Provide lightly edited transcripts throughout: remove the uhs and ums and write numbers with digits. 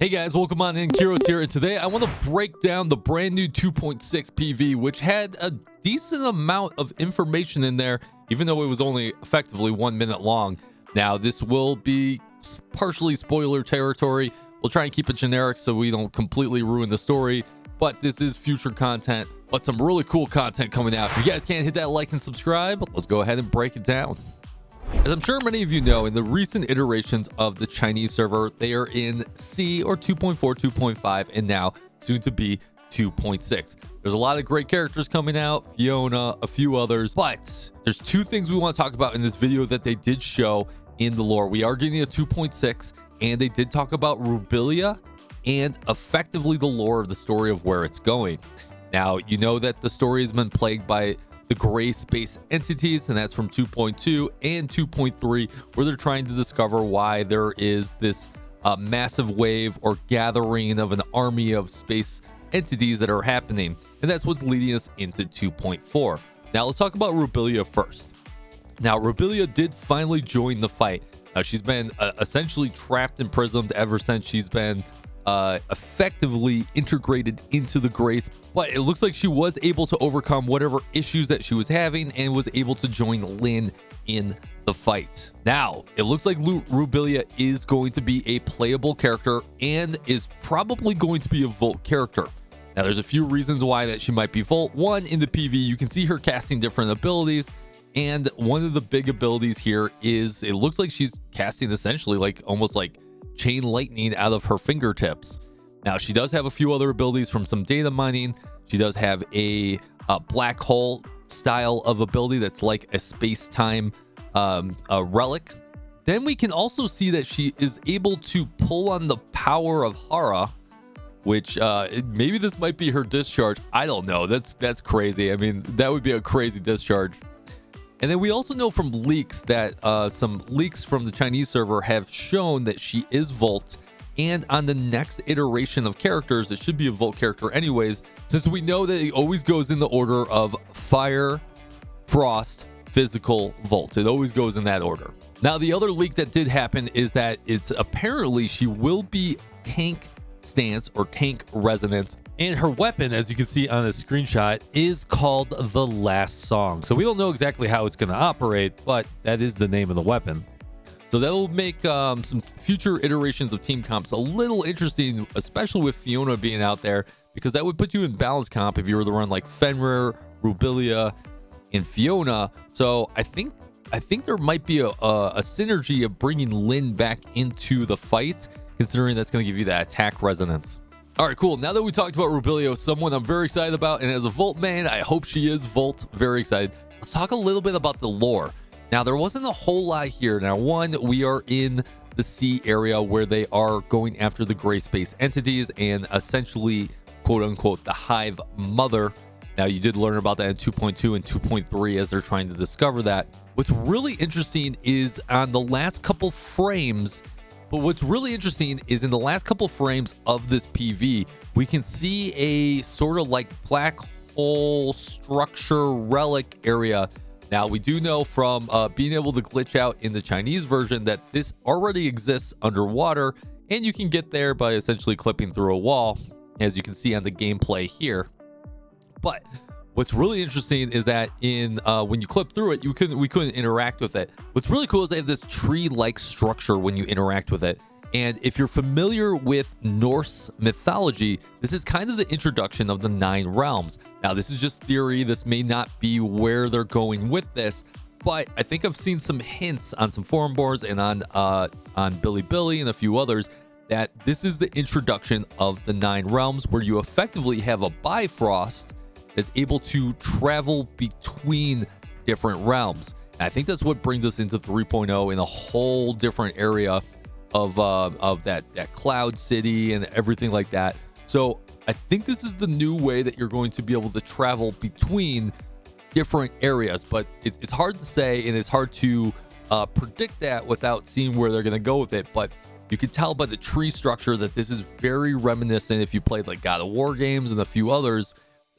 Hey guys, welcome on in. Kyrios here, and today I want to break down the brand new 2.6 PV, which had a decent amount of information in there, even though it was only effectively 1 minute long. Now, this will be partially spoiler territory. We'll try and keep it generic so we don't completely ruin the story, but this is future content, but some really cool content coming out. If you guys can't hit that like and subscribe, let's go ahead and break it down. As I'm sure many of you know, in the recent iterations of the Chinese server, they are in C or 2.4, 2.5, and now soon to be 2.6. There's a lot of great characters coming out, Fiona, a few others, but there's two things we want to talk about in this video that they did show in the lore. We are getting a 2.6, and they did talk about Rubilia and effectively the lore of the story of where it's going. Now, you know that the story has been plagued by the gray space entities, and that's from 2.2 and 2.3, where they're trying to discover why there is this massive wave or gathering of an army of space entities that are happening, and that's what's leading us into 2.4. Now let's talk about Rubilia first. Now, Rubilia did finally join the fight. Now, she's been essentially trapped, imprisoned ever since she's been effectively integrated into the grace, but it looks like she was able to overcome whatever issues that she was having and was able to join Lin in the fight. Now, it looks like Rubilia is going to be a playable character and is probably going to be a Volt character. Now, there's a few reasons why that she might be Volt. One, in the PV, you can see her casting different abilities, and one of the big abilities here is it looks like she's casting essentially like almost like chain lightning out of her fingertips. Now, she does have a few other abilities from some data mining. She does have a black hole style of ability that's like a space-time a relic. Then we can also see that she is able to pull on the power of Hara, which maybe this might be her discharge. I don't know. That's crazy. I mean, that would be a crazy discharge. And then we also know from leaks that some leaks from the Chinese server have shown that she is Volt, and on the next iteration of characters, it should be a Volt character anyways, since we know that it always goes in the order of Fire, Frost, Physical, Volt. It always goes in that order. Now, the other leak that did happen is that it's apparently she will be tank stance or tank resonance, and her weapon, as you can see on the screenshot, is called the Last Song. So we don't know exactly how it's going to operate, but that is the name of the weapon. So that will make some future iterations of team comps a little interesting, especially with Fiona being out there, because that would put you in balance comp if you were to run like Fenrir, Rubilia, and Fiona. So I think there might be a synergy of bringing Lin back into the fight, considering that's going to give you that attack resonance. All right, cool. Now that we talked about Rubilia, someone I'm very excited about, and as a Volt man, I hope she is Volt. Very excited. Let's talk a little bit about the lore. Now, there wasn't a whole lot here. Now, one, we are in the C area where they are going after the gray space entities and essentially, quote unquote, the Hive Mother. Now, you did learn about that in 2.2 and 2.3 as they're trying to discover that. What's really interesting is on the last couple frames. But what's really interesting is in the last couple frames of this PV, we can see a sort of like black hole structure relic area. Now, we do know from being able to glitch out in the Chinese version that this already exists underwater, and you can get there by essentially clipping through a wall, as you can see on the gameplay here. But what's really interesting is that in when you clip through it, we couldn't interact with it. What's really cool is they have this tree-like structure when you interact with it. And if you're familiar with Norse mythology, this is kind of the introduction of the 9 realms. Now, this is just theory. This may not be where they're going with this, but I think I've seen some hints on some forum boards and on Bilibili and a few others that this is the introduction of the 9 realms, where you effectively have a Bifrost is able to travel between different realms. And I think that's what brings us into 3.0 in a whole different area of that cloud city and everything like that. So I think this is the new way that you're going to be able to travel between different areas, but it's hard to say, and it's hard to predict that without seeing where they're going to go with it. But you can tell by the tree structure that this is very reminiscent, if you played like God of War games and a few others,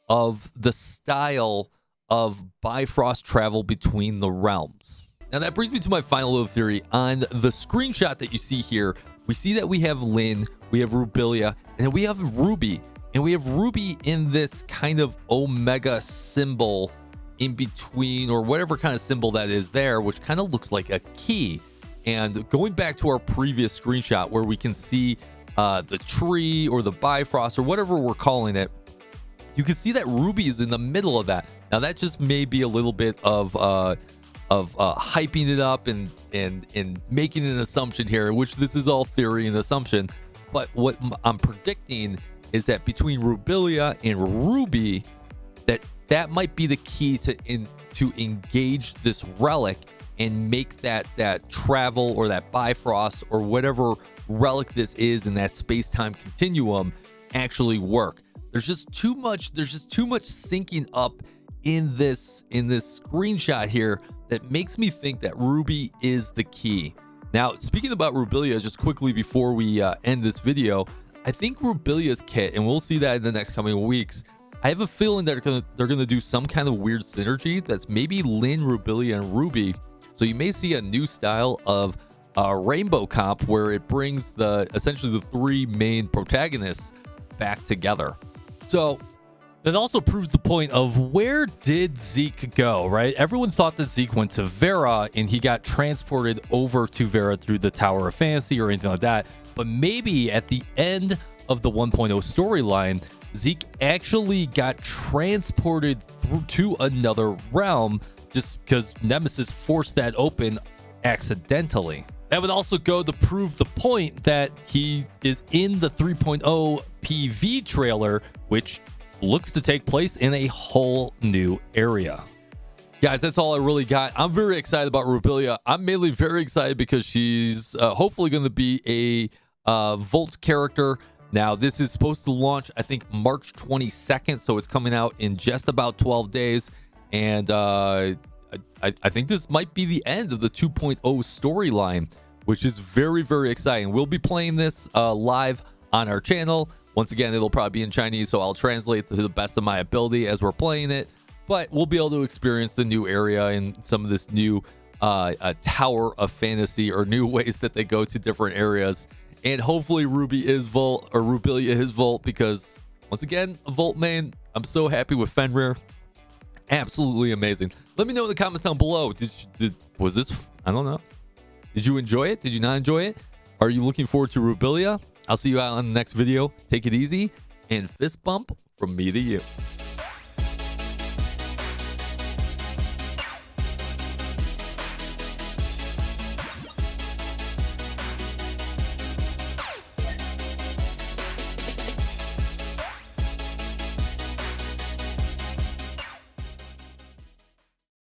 of the style of Bifrost travel between the realms. Now that brings me to my final little theory. On the screenshot that you see here, we see that we have Lin we have Rubilia, and then we have Ruby. And we have Ruby in this kind of omega symbol in between, or whatever kind of symbol that is there, which kind of looks like a key. And going back to our previous screenshot where we can see the tree or the Bifrost or whatever we're calling it, you can see that Ruby is in the middle of that. Now that just may be a little bit of hyping it up and making an assumption here, which this is all theory and assumption. But what I'm predicting is that between Rubilia and Ruby, that might be the key to engage this relic and make that travel or that Bifrost or whatever relic this is in that space-time continuum actually work. There's just too much syncing up in this screenshot here that makes me think that Ruby is the key. Now, speaking about Rubilia, just quickly before we end this video, I think Rubilia's kit, and we'll see that in the next coming weeks, I have a feeling that they're gonna do some kind of weird synergy that's maybe Lyn, Rubilia, and Ruby. So you may see a new style of rainbow comp where it brings essentially the three main protagonists back together. So that also proves the point of where did Zeke go, right? Everyone thought that Zeke went to Vera and he got transported over to Vera through the Tower of Fantasy or anything like that. But maybe at the end of the 1.0 storyline, Zeke actually got transported through to another realm just because Nemesis forced that open accidentally. That would also go to prove the point that he is in the 3.0 PV trailer, which looks to take place in a whole new area. Guys, that's all I really got. I'm very excited about Rubilia. I'm mainly very excited because she's hopefully going to be a Volt character. Now, this is supposed to launch, I think, March 22nd, so it's coming out in just about 12 days. And I think this might be the end of the 2.0 storyline, which is very, very exciting. We'll be playing this live on our channel. Once again, it'll probably be in Chinese, so I'll translate to the best of my ability as we're playing it. But we'll be able to experience the new area and some of this new Tower of Fantasy, or new ways that they go to different areas. And hopefully Ruby is Volt, or Rubilia is Volt, because once again, a Volt main. I'm so happy with Fenrir. Absolutely amazing. Let me know in the comments down below. Was this, I don't know. Did you enjoy it? Did you not enjoy it? Are you looking forward to Rubilia? I'll see you out on the next video. Take it easy, and fist bump from me to you.